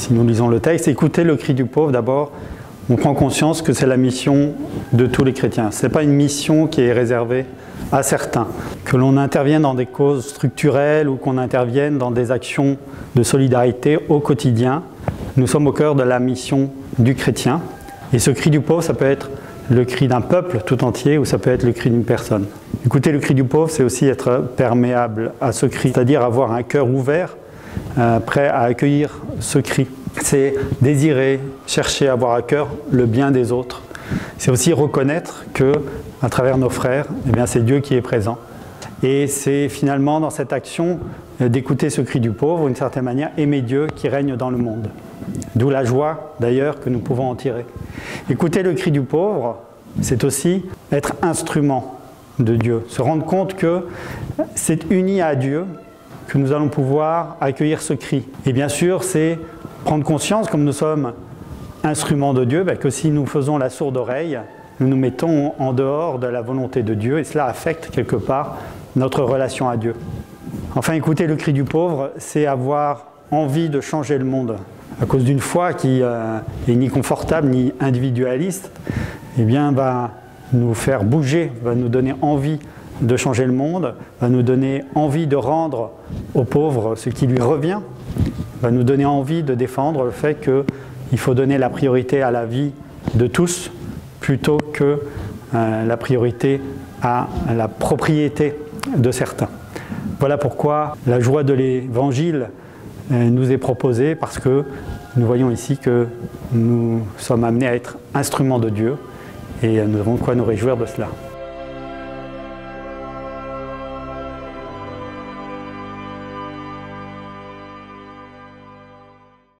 Si nous lisons le texte, écoutez le cri du pauvre d'abord. On prend conscience que c'est la mission de tous les chrétiens. Ce n'est pas une mission qui est réservée à certains. Que l'on intervienne dans des causes structurelles ou qu'on intervienne dans des actions de solidarité au quotidien, nous sommes au cœur de la mission du chrétien. Et ce cri du pauvre, ça peut être le cri d'un peuple tout entier ou ça peut être le cri d'une personne. Écouter le cri du pauvre, c'est aussi être perméable à ce cri, c'est-à-dire avoir un cœur ouvert, prêt à accueillir ce cri. C'est désirer, chercher à avoir à cœur le bien des autres. C'est aussi reconnaître que, à travers nos frères, eh bien, c'est Dieu qui est présent. Et c'est finalement dans cette action d'écouter ce cri du pauvre, d'une certaine manière, aimer Dieu qui règne dans le monde. D'où la joie, d'ailleurs, que nous pouvons en tirer. Écouter le cri du pauvre, c'est aussi être instrument de Dieu. Se rendre compte que c'est uni à Dieu que nous allons pouvoir accueillir ce cri. Et bien sûr, c'est prendre conscience, comme nous sommes instruments de Dieu, que si nous faisons la sourde oreille, nous nous mettons en dehors de la volonté de Dieu et cela affecte quelque part notre relation à Dieu. Enfin, écouter le cri du pauvre, c'est avoir envie de changer le monde. À cause d'une foi qui est ni confortable ni individualiste, eh bien, va nous faire bouger, va nous donner envie de changer le monde, va nous donner envie de rendre aux pauvres ce qui lui revient, va nous donner envie de défendre le fait qu'il faut donner la priorité à la vie de tous plutôt que la priorité à la propriété de certains. Voilà pourquoi la joie de l'Évangile nous est proposée, parce que nous voyons ici que nous sommes amenés à être instruments de Dieu et nous avons de quoi nous réjouir de cela.